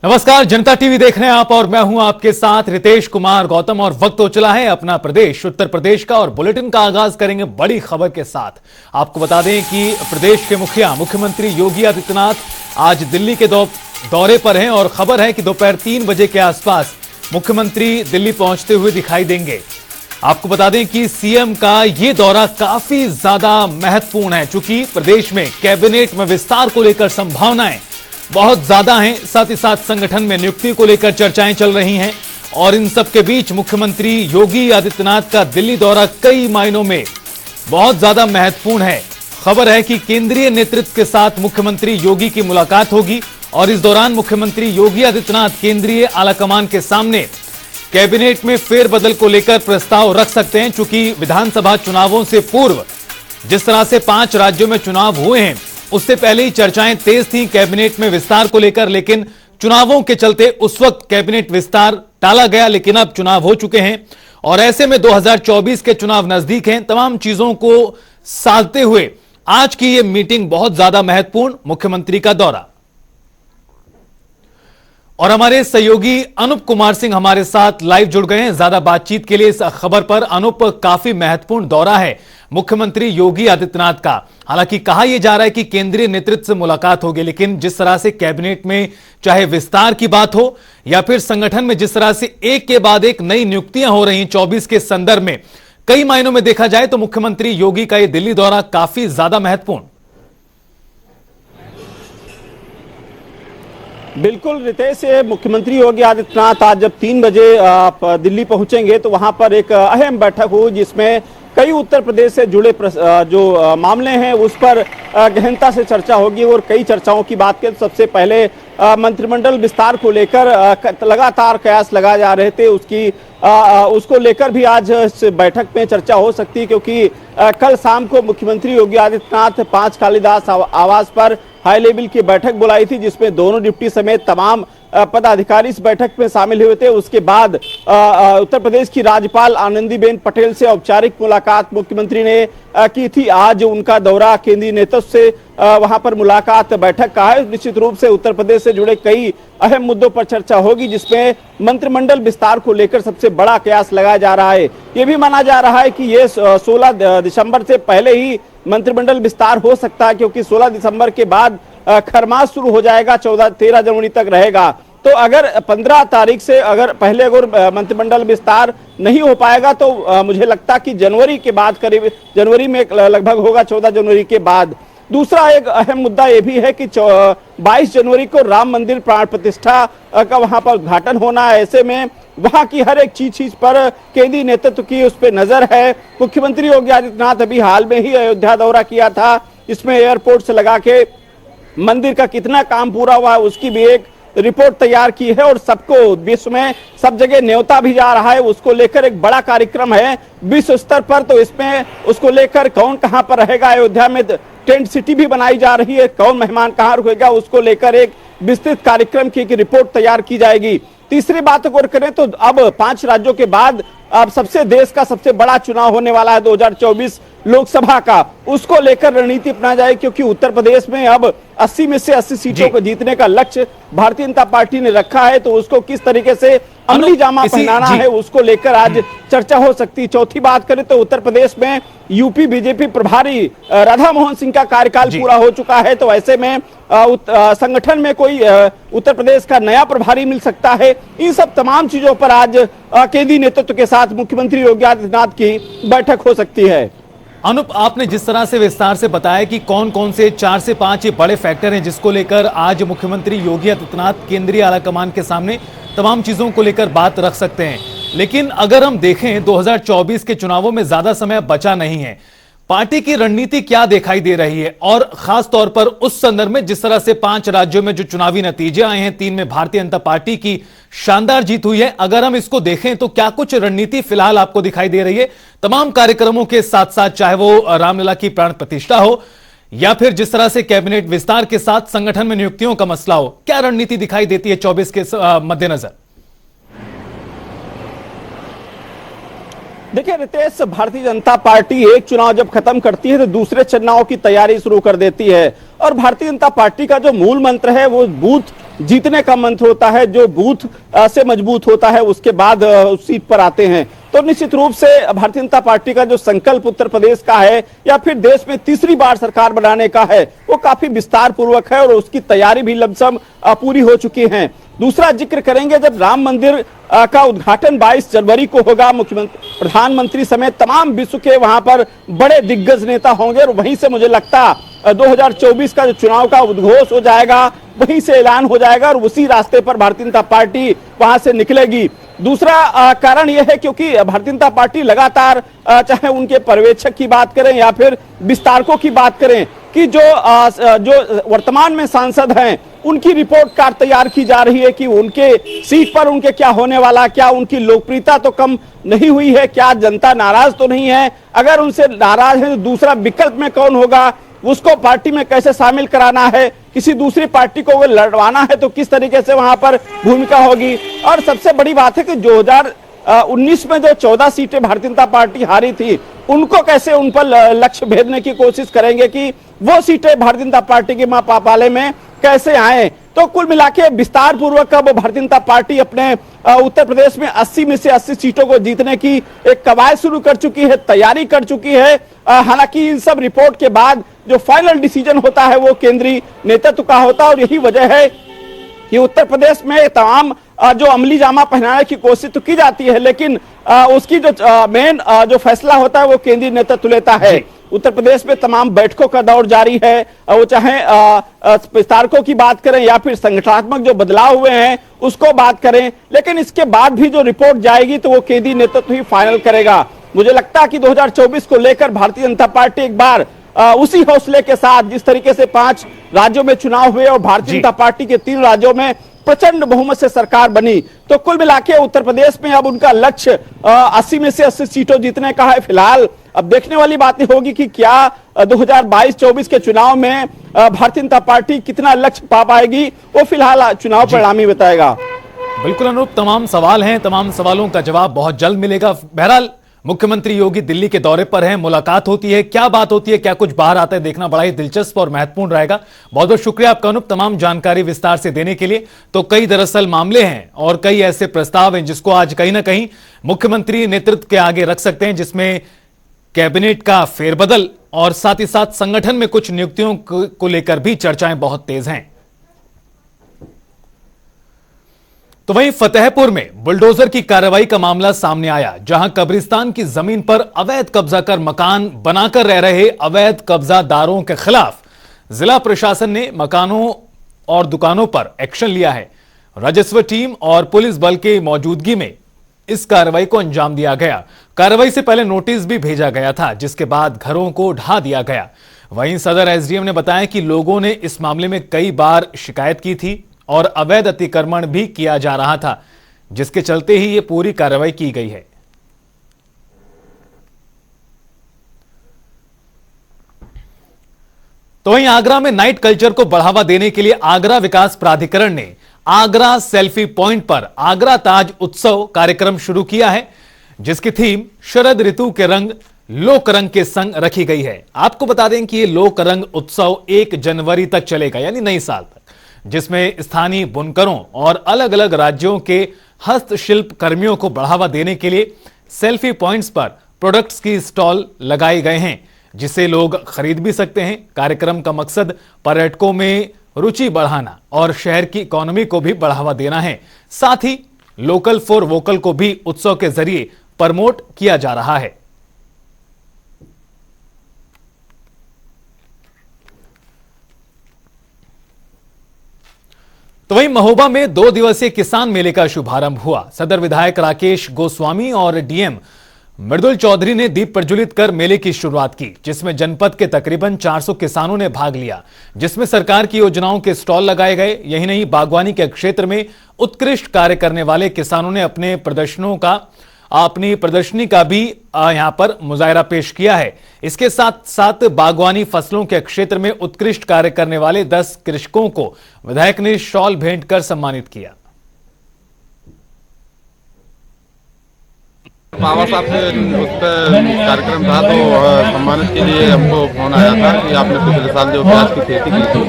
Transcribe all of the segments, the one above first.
नमस्कार, जनता टीवी देख रहे हैं आप और मैं हूं आपके साथ रितेश कुमार गौतम। और वक्त हो चला है अपना प्रदेश उत्तर प्रदेश का और बुलेटिन का आगाज करेंगे बड़ी खबर के साथ। आपको बता दें कि प्रदेश के मुखिया मुख्यमंत्री योगी आदित्यनाथ आज दिल्ली के दौरे पर हैं और खबर है कि दोपहर 3 बजे के आसपास मुख्यमंत्री दिल्ली पहुंचते हुए दिखाई देंगे। आपको बता दें कि सीएम का यह दौरा काफी ज्यादा महत्वपूर्ण है, चूंकि प्रदेश में कैबिनेट में विस्तार को लेकर संभावनाएं बहुत ज्यादा हैं। साथ ही साथ संगठन में नियुक्ति को लेकर चर्चाएं चल रही हैं और इन सब के बीच मुख्यमंत्री योगी आदित्यनाथ का दिल्ली दौरा कई मायनों में बहुत ज्यादा महत्वपूर्ण है। खबर है कि केंद्रीय नेतृत्व के साथ मुख्यमंत्री योगी की मुलाकात होगी और इस दौरान मुख्यमंत्री योगी आदित्यनाथ केंद्रीय आलाकमान के सामने कैबिनेट में फेरबदल को लेकर प्रस्ताव रख सकते हैं। चूंकि विधानसभा चुनावों से पूर्व जिस तरह से 5 राज्यों में चुनाव हुए हैं, उससे पहले ही चर्चाएं तेज थी कैबिनेट में विस्तार को लेकर, लेकिन चुनावों के चलते उस वक्त कैबिनेट विस्तार टाला गया। लेकिन अब चुनाव हो चुके हैं और ऐसे में 2024 के चुनाव नजदीक हैं। तमाम चीजों को साधते हुए आज की यह मीटिंग बहुत ज्यादा महत्वपूर्ण, मुख्यमंत्री का दौरा। और हमारे सहयोगी अनूप कुमार सिंह हमारे साथ लाइव जुड़ गए हैं ज्यादा बातचीत के लिए इस खबर पर। अनूप, काफी महत्वपूर्ण दौरा है मुख्यमंत्री योगी आदित्यनाथ का। हालांकि कहा यह जा रहा है कि केंद्रीय नेतृत्व से मुलाकात होगी, लेकिन जिस तरह से कैबिनेट में चाहे विस्तार की बात हो या फिर संगठन में जिस तरह से एक के बाद एक नई नियुक्तियां हो रही 24 के संदर्भ में, कई मायनों में देखा जाए तो मुख्यमंत्री योगी का यह दिल्ली दौरा काफी ज्यादा महत्वपूर्ण। बिल्कुल रितेश, मुख्यमंत्री योगी आदित्यनाथ आज जब 3 बजे दिल्ली पहुंचेंगे तो वहां पर एक अहम बैठक होगी जिसमें कई उत्तर प्रदेश से जुड़े जो मामले हैं उस पर गहनता से चर्चा होगी। और कई चर्चाओं की बात करें तो सबसे पहले मंत्रिमंडल विस्तार को लेकर लगातार कयास लगाए जा रहे थे, उसको लेकर भी आज इस बैठक में चर्चा हो सकती है। क्योंकि कल शाम को मुख्यमंत्री योगी आदित्यनाथ 5 कालिदास आवास पर हाई लेवल की बैठक बुलाई थी जिसमें दोनों डिप्टी समेत तमाम पदाधिकारी इस बैठक में शामिल हुए थे। उसके बाद उत्तर प्रदेश की राज्यपाल आनंदीबेन पटेल से औपचारिक मुलाकात मुख्यमंत्री ने की थी। आज उनका दौरा केंद्रीय नेतृत्व से वहां पर मुलाकात बैठक का है। निश्चित रूप से उत्तर प्रदेश से जुड़े कई अहम मुद्दों पर चर्चा होगी जिसमें मंत्रिमंडल विस्तार को लेकर सबसे बड़ा कयास लगाया जा रहा है। ये भी माना जा रहा है कि ये 16 दिसंबर से पहले ही मंत्रिमंडल विस्तार हो सकता है, क्योंकि 16 दिसंबर के बाद खरमास शुरू हो जाएगा, 13 जनवरी तक रहेगा। तो अगर 15 तारीख से पहले मंत्रिमंडल विस्तार नहीं हो पाएगा तो मुझे लगता कि जनवरी के बाद, करीब जनवरी में लगभग होगा, 14 जनवरी के बाद। दूसरा एक अहम मुद्दा यह भी है कि 22 जनवरी को राम मंदिर प्राण प्रतिष्ठा का वहां पर उद्घाटन होना है। ऐसे में वहां की हर एक चीज पर केंद्रीय नेतृत्व की उस पर नजर है। मुख्यमंत्री योगी आदित्यनाथ अभी हाल में ही अयोध्या दौरा किया था, इसमें एयरपोर्ट से लगा के मंदिर का कितना काम पूरा हुआ है उसकी भी एक रिपोर्ट तैयार की है। और सबको विश्व में सब जगह न्योता भी जा रहा है, उसको लेकर एक बड़ा कार्यक्रम है विश्व स्तर पर। तो इसमें उसको लेकर कौन कहां पर रहेगा, अयोध्या में टेंट सिटी भी बनाई जा रही है, कौन मेहमान कहां रुकेगा, उसको लेकर एक विस्तृत कार्यक्रम की एक रिपोर्ट तैयार की जाएगी। तीसरी बात अगर करें तो अब 5 राज्यों के बाद अब देश का सबसे बड़ा चुनाव होने वाला है 2024 लोकसभा का, उसको लेकर रणनीति अपना जाए। क्योंकि उत्तर प्रदेश में अब 80 में से 80 सीटों को जीतने का लक्ष्य भारतीय जनता पार्टी ने रखा है, तो उसको किस तरीके से अमली जामा पहनाना है उसको लेकर आज चर्चा हो सकती है। चौथी बात करें तो उत्तर प्रदेश में यूपी बीजेपी प्रभारी राधा मोहन सिंह का कार्यकाल पूरा हो चुका है, तो ऐसे में संगठन में कोई उत्तर प्रदेश का नया प्रभारी मिल सकता है। इन सब तमाम चीजों पर आज केंद्रीय नेतृत्व के साथ मुख्यमंत्री योगी आदित्यनाथ की बैठक हो सकती है। अनूप, आपने जिस तरह से विस्तार से बताया कि कौन कौन से 4 से 5 ये बड़े फैक्टर हैं जिसको लेकर आज मुख्यमंत्री योगी आदित्यनाथ केंद्रीय आलाकमान के सामने तमाम चीजों को लेकर बात रख सकते हैं, लेकिन अगर हम देखें 2024 के चुनावों में ज्यादा समय बचा नहीं है, पार्टी की रणनीति क्या दिखाई दे रही है? और खास तौर पर उस संदर्भ में जिस तरह से 5 राज्यों में जो चुनावी नतीजे आए हैं, 3 में भारतीय जनता पार्टी की शानदार जीत हुई है, अगर हम इसको देखें तो क्या कुछ रणनीति फिलहाल आपको दिखाई दे रही है तमाम कार्यक्रमों के साथ साथ, चाहे वो रामलला की प्राण प्रतिष्ठा हो या फिर जिस तरह से कैबिनेट विस्तार के साथ संगठन में नियुक्तियों का मसला हो, क्या रणनीति दिखाई देती है 24 के मद्देनजर? देखिए रितेश, भारतीय जनता पार्टी एक चुनाव जब खत्म करती है तो दूसरे चुनाव की तैयारी शुरू कर देती है। और भारतीय जनता पार्टी का जो मूल मंत्र है वो बूथ जीतने का मंत्र होता है। जो बूथ से मजबूत होता है उसके बाद उस सीट पर आते हैं। तो निश्चित रूप से भारतीय जनता पार्टी का जो संकल्प उत्तर प्रदेश का है या फिर देश में तीसरी बार सरकार बनाने का है वो काफी विस्तार पूर्वक है और उसकी तैयारी भी लमसम पूरी हो चुकी है। दूसरा जिक्र करेंगे, जब राम मंदिर का उद्घाटन 22 जनवरी को होगा, मुख्यमंत्री प्रधानमंत्री समेत तमाम विश्व के वहां पर बड़े दिग्गज नेता होंगे और वहीं से मुझे लगता 2024 का जो चुनाव का उद्घोष हो जाएगा वहीं से ऐलान हो जाएगा और उसी रास्ते पर भारतीय जनता पार्टी वहां से निकलेगी। दूसरा कारण यह है क्योंकि भारतीय जनता पार्टी लगातार चाहे उनके पर्यवेक्षक की बात करें या फिर विस्तारकों की बात करें कि जो वर्तमान में सांसद हैं उनकी रिपोर्ट कार्ड तैयार की जा रही है कि उनके सीट पर उनके क्या होने वाला, क्या उनकी लोकप्रियता तो कम नहीं हुई है, क्या जनता नाराज तो नहीं है, अगर उनसे नाराज है तो दूसरा विकल्प में कौन होगा, उसको पार्टी में कैसे शामिल कराना है, किसी दूसरी पार्टी को अगर लड़वाना है तो किस तरीके से वहां पर भूमिका होगी। और सबसे बड़ी बात है कि 2019 में जो 14 सीटें भारतीय जनता पार्टी हारी थी उनको कैसे उन पर लक्ष्य भेदने की कोशिश करेंगे कि वो सीटें भारतीय जनता पार्टी के पाले में कैसे आए। तो कुल मिला के विस्तार पूर्वक अब भारतीय जनता पार्टी अपने उत्तर प्रदेश में 80 में से 80 सीटों को जीतने की एक कवायद शुरू कर चुकी है, तैयारी कर चुकी है। हालांकि इन सब रिपोर्ट के बाद जो फाइनल डिसीजन होता है वो केंद्रीय नेतृत्व का होता है और यही वजह है कि उत्तर प्रदेश में तमाम जो अमली जामा पहनाने की कोशिश तो की जाती है लेकिन उसकी जो मेन जो फैसला होता है वो केंद्रीय नेतृत्व लेता है। उत्तर प्रदेश में तमाम बैठकों का दौर जारी है, वो चाहे विस्तारकों की बात करें या फिर संगठनात्मक जो बदलाव हुए हैं उसको बात करें, लेकिन इसके बाद भी जो रिपोर्ट जाएगी तो वो केंद्रीय नेतृत्व ही फाइनल करेगा। मुझे लगता है कि 2024 को लेकर भारतीय जनता पार्टी एक बार उसी हौसले के साथ जिस तरीके से 5 राज्यों में चुनाव हुए और भारतीय जनता पार्टी के 3 राज्यों में प्रचंड बहुमत से सरकार बनी, तो कुल मिला के उत्तर प्रदेश में अब उनका लक्ष्य 80 में से 80 सीटों जीतने का है। फिलहाल अब देखने वाली बात नहीं होगी कि क्या 2022-24 के चुनाव में भारतीय जनता पार्टी कितना लक्ष्य पा पाएगी, वो फिलहाल चुनाव परिणाम ही बताएगा। बिल्कुल अनूप, तमाम सवाल हैं, तमाम सवालों का जवाब बहुत जल्द मिलेगा। बहरहाल मुख्यमंत्री योगी दिल्ली के दौरे पर हैं, मुलाकात होती है, क्या बात होती है, क्या कुछ बाहर आता है, देखना बड़ा ही दिलचस्प और महत्वपूर्ण रहेगा। बहुत बहुत शुक्रिया आपका अनूप, तमाम जानकारी विस्तार से देने के लिए। तो कई दरअसल मामले हैं और कई ऐसे प्रस्ताव हैं जिसको आज कहीं ना कहीं मुख्यमंत्री नेतृत्व के आगे रख सकते हैं, जिसमें कैबिनेट का फेरबदल और साथ ही साथ संगठन में कुछ नियुक्तियों को लेकर भी चर्चाएं बहुत तेज हैं। तो वहीं फतेहपुर में बुलडोजर की कार्रवाई का मामला सामने आया, जहां कब्रिस्तान की जमीन पर अवैध कब्जा कर मकान बनाकर रह रहे अवैध कब्जादारों के खिलाफ जिला प्रशासन ने मकानों और दुकानों पर एक्शन लिया है। राजस्व टीम और पुलिस बल की मौजूदगी में इस कार्रवाई को अंजाम दिया गया। कार्रवाई से पहले नोटिस भी भेजा गया था, जिसके बाद घरों को ढा दिया गया। वहीं सदर एसडीएम ने बताया कि लोगों ने इस मामले में कई बार शिकायत की थी और अवैध अतिक्रमण भी किया जा रहा था, जिसके चलते ही यह पूरी कार्रवाई की गई है। तो वहीं आगरा में नाइट कल्चर को बढ़ावा देने के लिए आगरा विकास प्राधिकरण ने आगरा सेल्फी पॉइंट पर आगरा ताज उत्सव कार्यक्रम शुरू किया है, जिसकी थीम शरद ऋतु के रंग लोक रंग के संग रखी गई है। आपको बता दें कि यह लोक रंग उत्सव 1 जनवरी तक चलेगा, यानी नई साल तक, जिसमें स्थानीय बुनकरों और अलग अलग राज्यों के हस्तशिल्प कर्मियों को बढ़ावा देने के लिए सेल्फी पॉइंट्स पर प्रोडक्ट्स की स्टॉल लगाए गए हैं, जिसे लोग खरीद भी सकते हैं। कार्यक्रम का मकसद पर्यटकों में रुचि बढ़ाना और शहर की इकोनॉमी को भी बढ़ावा देना है। साथ ही लोकल फॉर वोकल को भी उत्सव के जरिए प्रमोट किया जा रहा है। तो वहीं महोबा में 2 दिवसीय किसान मेले का शुभारंभ हुआ। सदर विधायक राकेश गोस्वामी और डीएम मृदुल चौधरी ने दीप प्रज्वलित कर मेले की शुरुआत की, जिसमें जनपद के तकरीबन 400 किसानों ने भाग लिया, जिसमें सरकार की योजनाओं के स्टॉल लगाए गए। यही नहीं, बागवानी के क्षेत्र में उत्कृष्ट कार्य करने वाले किसानों ने अपनी प्रदर्शनी का भी यहां पर मुजाहरा पेश किया है। इसके साथ साथ बागवानी फसलों के क्षेत्र में उत्कृष्ट कार्य करने वाले 10 कृषकों को विधायक ने शॉल भेंट कर सम्मानित किया। बाबा साहब के उस पर कार्यक्रम था तो सम्मानित के लिए हमको फोन आया था कि आपने पिछले साल जो प्याज की खेती की थी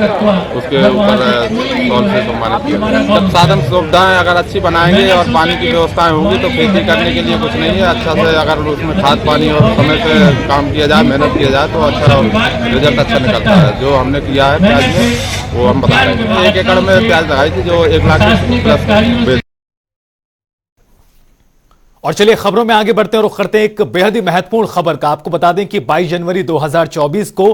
उसके ऊपर कौन से सम्मानित किया। जब साधन सुविधाएं अगर अच्छी बनाएंगे और पानी की व्यवस्थाएं होंगी तो खेती करने के लिए कुछ नहीं है। अच्छा से अगर उसमें खाद पानी और समय से काम किया जाए, मेहनत किया जाए तो अच्छा रिजल्ट अच्छा निकलता है। जो हमने किया है प्याज में वो हम बता रहे हैं। 1 एकड़ में प्याज लगाई थी जो 1 लाख प्लस। और चलिए खबरों में आगे बढ़ते हैं और करते हैं एक बेहद ही महत्वपूर्ण खबर का। आपको बता दें कि 22 जनवरी 2024 को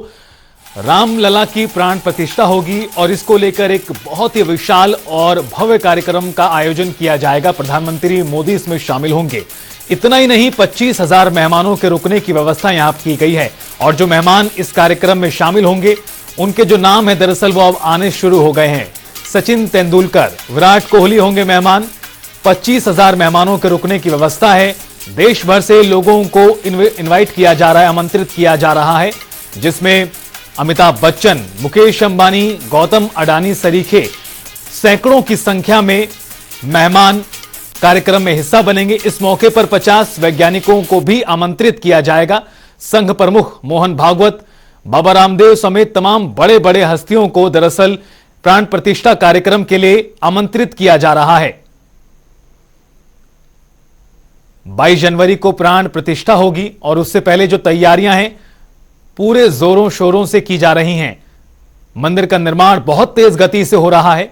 रामलला की प्राण प्रतिष्ठा होगी और इसको लेकर एक बहुत ही विशाल और भव्य कार्यक्रम का आयोजन किया जाएगा। प्रधानमंत्री मोदी इसमें शामिल होंगे। इतना ही नहीं, 25,000 मेहमानों के रुकने की व्यवस्था यहां की गई है और जो मेहमान इस कार्यक्रम में शामिल होंगे उनके जो नाम है दरअसल वो अब आने शुरू हो गए हैं। सचिन तेंदुलकर, विराट कोहली होंगे मेहमान। 25,000 मेहमानों के रुकने की व्यवस्था है। देश भर से लोगों को इनवाइट किया जा रहा है, आमंत्रित किया जा रहा है, जिसमें अमिताभ बच्चन, मुकेश अंबानी, गौतम अडानी सरीखे सैकड़ों की संख्या में मेहमान कार्यक्रम में हिस्सा बनेंगे। इस मौके पर 50 वैज्ञानिकों को भी आमंत्रित किया जाएगा। संघ प्रमुख मोहन भागवत, बाबा रामदेव समेत तमाम बड़े बड़े हस्तियों को दरअसल प्राण प्रतिष्ठा कार्यक्रम के लिए आमंत्रित किया जा रहा है। 22 जनवरी को प्राण प्रतिष्ठा होगी और उससे पहले जो तैयारियां हैं पूरे जोरों शोरों से की जा रही हैं। मंदिर का निर्माण बहुत तेज गति से हो रहा है।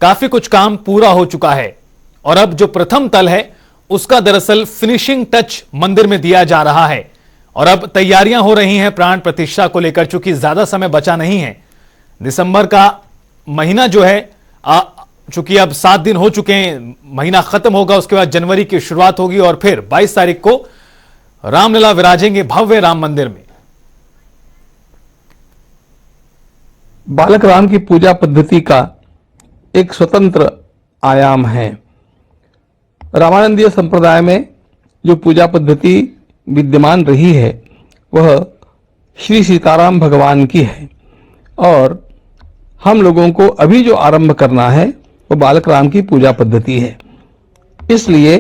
काफी कुछ काम पूरा हो चुका है और अब जो प्रथम तल है उसका दरअसल फिनिशिंग टच मंदिर में दिया जा रहा है और अब तैयारियां हो रही हैं प्राण प्रतिष्ठा को लेकर। चूंकि ज्यादा समय बचा नहीं है, दिसंबर का महीना जो है चूंकि अब 7 दिन हो चुके हैं, महीना खत्म होगा, उसके बाद जनवरी की शुरुआत होगी और फिर 22 तारीख को रामलला विराजेंगे भव्य राम मंदिर में। बालक राम की पूजा पद्धति का एक स्वतंत्र आयाम है। रामानंदीय संप्रदाय में जो पूजा पद्धति विद्यमान रही है वह श्री सीताराम भगवान की है और हम लोगों को अभी जो आरंभ करना है वो बालक राम की पूजा पद्धति है। इसलिए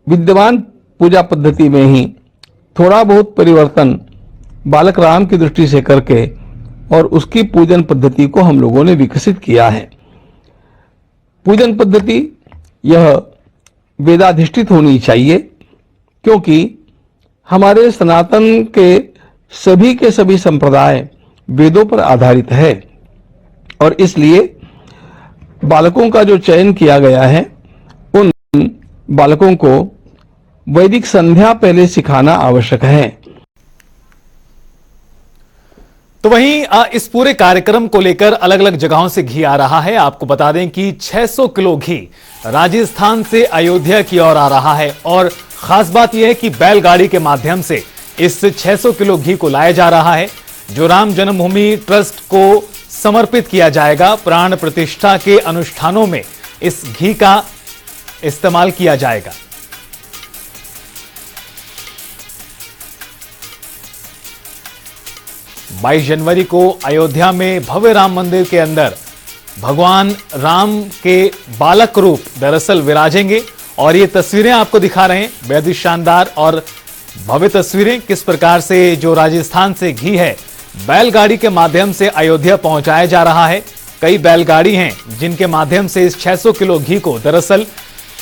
विद्यमान पूजा पद्धति में ही थोड़ा बहुत परिवर्तन बालक राम की दृष्टि से करके और उसकी पूजन पद्धति को हम लोगों ने विकसित किया है। पूजन पद्धति यह वेदाधिष्ठित होनी चाहिए क्योंकि हमारे सनातन के सभी संप्रदाय वेदों पर आधारित है और इसलिए बालकों का जो चयन किया गया है उन बालकों को वैदिक संध्या पहले सिखाना आवश्यक है। तो वहीं इस पूरे कार्यक्रम को लेकर अलग अलग जगहों से घी आ रहा है। आपको बता दें कि 600 किलो घी राजस्थान से अयोध्या की ओर आ रहा है और खास बात यह है कि बैलगाड़ी के माध्यम से इस 600 किलो घी को लाया जा रहा है जो राम जन्मभूमि ट्रस्ट को समर्पित किया जाएगा। प्राण प्रतिष्ठा के अनुष्ठानों में इस घी का इस्तेमाल किया जाएगा। बाईस जनवरी को अयोध्या में भव्य राम मंदिर के अंदर भगवान राम के बालक रूप दरअसल विराजेंगे और ये तस्वीरें आपको दिखा रहे हैं, बेहद शानदार और भव्य तस्वीरें। किस प्रकार से जो राजस्थान से घी है बैलगाड़ी के माध्यम से अयोध्या पहुंचाया जा रहा है। कई बैलगाड़ी हैं जिनके माध्यम से इस 600 किलो घी को दरअसल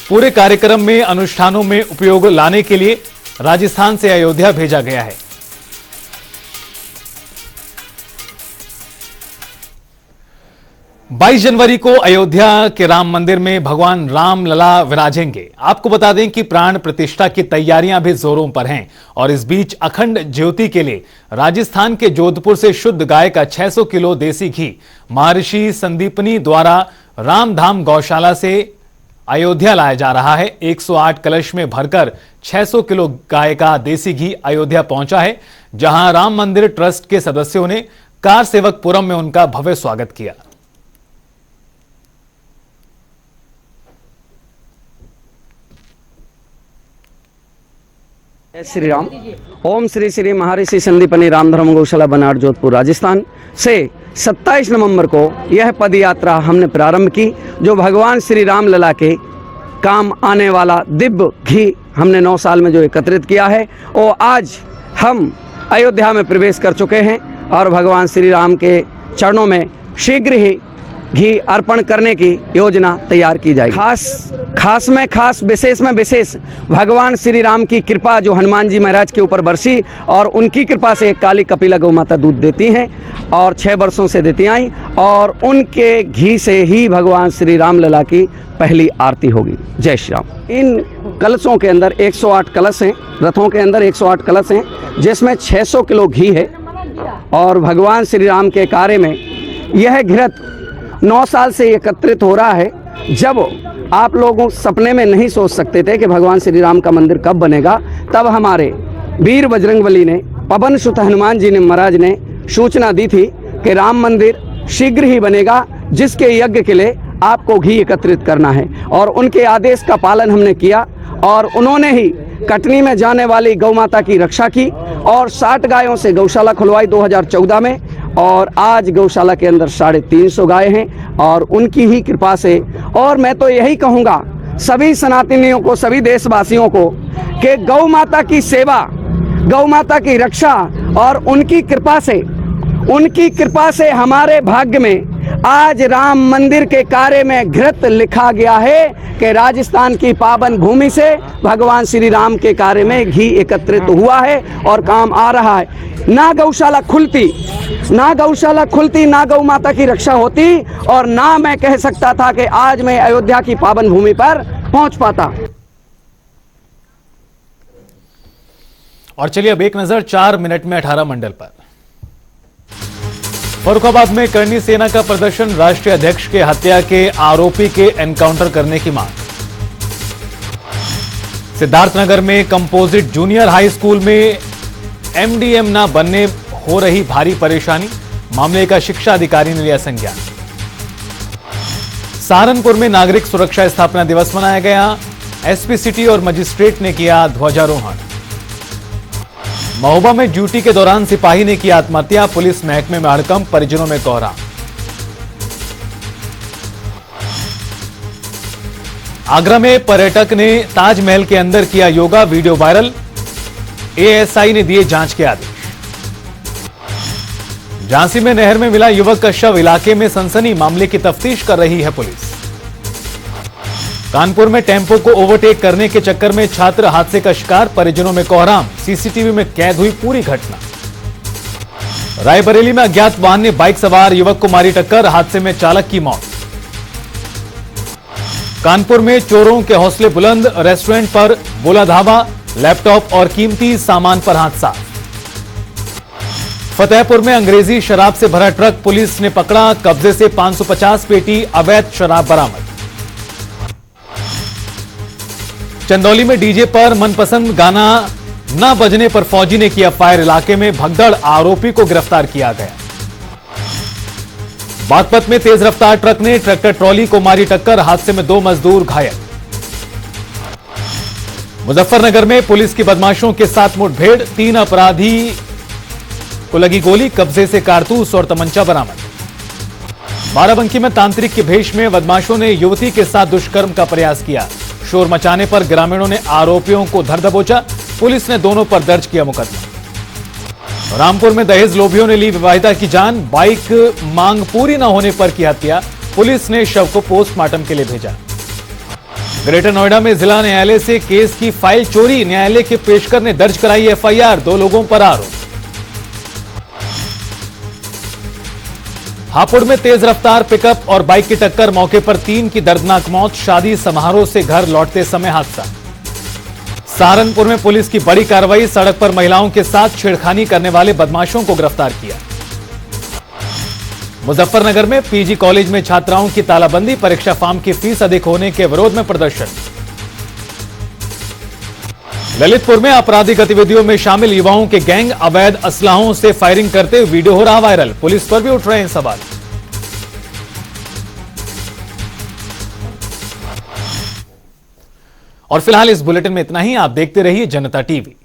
पूरे कार्यक्रम में अनुष्ठानों में उपयोग लाने के लिए राजस्थान से अयोध्या भेजा गया है। बाईस जनवरी को अयोध्या के राम मंदिर में भगवान रामलला विराजेंगे। आपको बता दें कि प्राण प्रतिष्ठा की तैयारियां भी जोरों पर हैं और इस बीच अखंड ज्योति के लिए राजस्थान के जोधपुर से शुद्ध गाय का 600 किलो देसी घी महर्षि संदीपनी द्वारा रामधाम गौशाला से अयोध्या लाया जा रहा है। 108 कलश में भरकर 600 किलो गाय का देसी घी अयोध्या पहुंचा है, जहां राम मंदिर ट्रस्ट के सदस्यों ने कार सेवकपुरम में उनका भव्य स्वागत किया। जय श्री राम। ओम श्री श्री महर्षि संदीपनी रामधर्म गौशाला बनाड़ जोधपुर राजस्थान से 27 नवंबर को यह पद यात्रा हमने प्रारंभ की जो भगवान श्री रामलला के काम आने वाला दिव्य घी हमने 9 साल में जो एकत्रित किया है, और आज हम अयोध्या में प्रवेश कर चुके हैं और भगवान श्री राम के चरणों में शीघ्र ही घी अर्पण करने की योजना तैयार की जाएगी। खास में खास, विशेष में विशेष भगवान श्री राम की कृपा जो हनुमान जी महाराज के ऊपर बरसी, और उनकी कृपा से काली कपिला गौ माता दूध देती हैं और 6 वर्षों से देती आई, और उनके घी से ही भगवान श्री राम लला की पहली आरती होगी। जय श्री राम। इन कलशों के अंदर 108 कलश हैं, रथों के अंदर 108 कलश हैं, जिसमें 600 किलो घी है, और भगवान श्री राम के कार्य में यह घृत 9 साल से एकत्रित हो रहा है। जब आप लोगों सपने में नहीं सोच सकते थे कि भगवान श्री राम का मंदिर कब बनेगा, तब हमारे वीर बजरंगबली ने, पवन सुत हनुमान जी ने महाराज ने सूचना दी थी कि राम मंदिर शीघ्र ही बनेगा, जिसके यज्ञ के लिए आपको घी एकत्रित करना है। और उनके आदेश का पालन हमने किया, और उन्होंने ही कटनी में जाने वाली गौ माता की रक्षा की, और 60 गायों से गौशाला खुलवाई 2014 में, और आज गौशाला के अंदर 350 गाय हैं, और उनकी ही कृपा से। और मैं तो यही कहूँगा सभी सनातनियों को, सभी देशवासियों को, कि गौ माता की सेवा, गौ माता की रक्षा और उनकी कृपा से हमारे भाग्य में आज राम मंदिर के कार्य में घृत लिखा गया है कि राजस्थान की पावन भूमि से भगवान श्री राम के कार्य में घी एकत्रित हुआ है और काम आ रहा है। ना गौशाला खुलती, ना गौ माता की रक्षा होती, और ना मैं कह सकता था कि आज मैं अयोध्या की पावन भूमि पर पहुंच पाता। और चलिए अब एक नजर 4 मिनट में 18 मंडल पर। फर्रुखाबाद में करनी सेना का प्रदर्शन, राष्ट्रीय अध्यक्ष के हत्या के आरोपी के एनकाउंटर करने की मांग। सिद्धार्थनगर में कंपोजिट जूनियर हाई स्कूल में एमडीएम न बनने हो रही भारी परेशानी, मामले का शिक्षा अधिकारी ने लिया संज्ञान। सहारनपुर में नागरिक सुरक्षा स्थापना दिवस मनाया गया, एसपी सिटी और मजिस्ट्रेट ने किया ध्वजारोहण। महोबा में ड्यूटी के दौरान सिपाही ने की आत्महत्या, पुलिस महकमे में हड़कंप, परिजनों में कोहराम। आगरा में पर्यटक ने ताजमहल के अंदर किया योगा, वीडियो वायरल, एएसआई ने दिए जांच के आदेश। झांसी में नहर में मिला युवक का शव, इलाके में सनसनी, मामले की तफ्तीश कर रही है पुलिस। कानपुर में टेम्पो को ओवरटेक करने के चक्कर में छात्र हादसे का शिकार, परिजनों में कोहराम, सीसीटीवी में कैद हुई पूरी घटना। रायबरेली में अज्ञात वाहन ने बाइक सवार युवक को मारी टक्कर, हादसे में चालक की मौत। कानपुर में चोरों के हौसले बुलंद, रेस्टोरेंट पर बोला धावा, लैपटॉप और कीमती सामान पर हादसा। फतेहपुर में अंग्रेजी शराब से भरा ट्रक पुलिस ने पकड़ा, कब्जे से 550 पेटी अवैध शराब बरामद। चंदौली में डीजे पर मनपसंद गाना न बजने पर फौजी ने किया फायर, इलाके में भगदड़, आरोपी को गिरफ्तार किया गया। बागपत में तेज रफ्तार ट्रक ने ट्रैक्टर ट्रॉली को मारी टक्कर, हादसे में 2 मजदूर घायल। मुजफ्फरनगर में पुलिस की बदमाशों के साथ मुठभेड़, 3 अपराधी को लगी गोली, कब्जे से कारतूस और तमंचा बरामद। बाराबंकी में तांत्रिक के भेष में बदमाशों ने युवती के साथ दुष्कर्म का प्रयास किया, शोर मचाने पर ग्रामीणों ने आरोपियों को धर दबोचा, पुलिस ने दोनों पर दर्ज किया मुकदमा। रामपुर में दहेज लोभियों ने ली विवाहिता की जान, बाइक मांग पूरी न होने पर की हत्या, पुलिस ने शव को पोस्टमार्टम के लिए भेजा। ग्रेटर नोएडा में जिला न्यायालय से केस की फाइल चोरी, न्यायालय के पेशकर ने दर्ज कराई एफआईआर, 2 लोगों पर आरोप। हापुड़ में तेज रफ्तार पिकअप और बाइक की टक्कर, मौके पर 3 की दर्दनाक मौत, शादी समारोह से घर लौटते समय हादसा। सहारनपुर में पुलिस की बड़ी कार्रवाई, सड़क पर महिलाओं के साथ छेड़खानी करने वाले बदमाशों को गिरफ्तार किया। मुजफ्फरनगर में पीजी कॉलेज में छात्राओं की तालाबंदी, परीक्षा फॉर्म की फीस अधिक होने के विरोध में प्रदर्शन। ललितपुर में आपराधिक गतिविधियों में शामिल युवाओं के गैंग अवैध असलाहों से फायरिंग करते हुए वीडियो हो रहा वायरल, पुलिस पर भी उठ रहे हैं सवाल। और फिलहाल इस बुलेटिन में इतना ही। आप देखते रहिए जनता टीवी।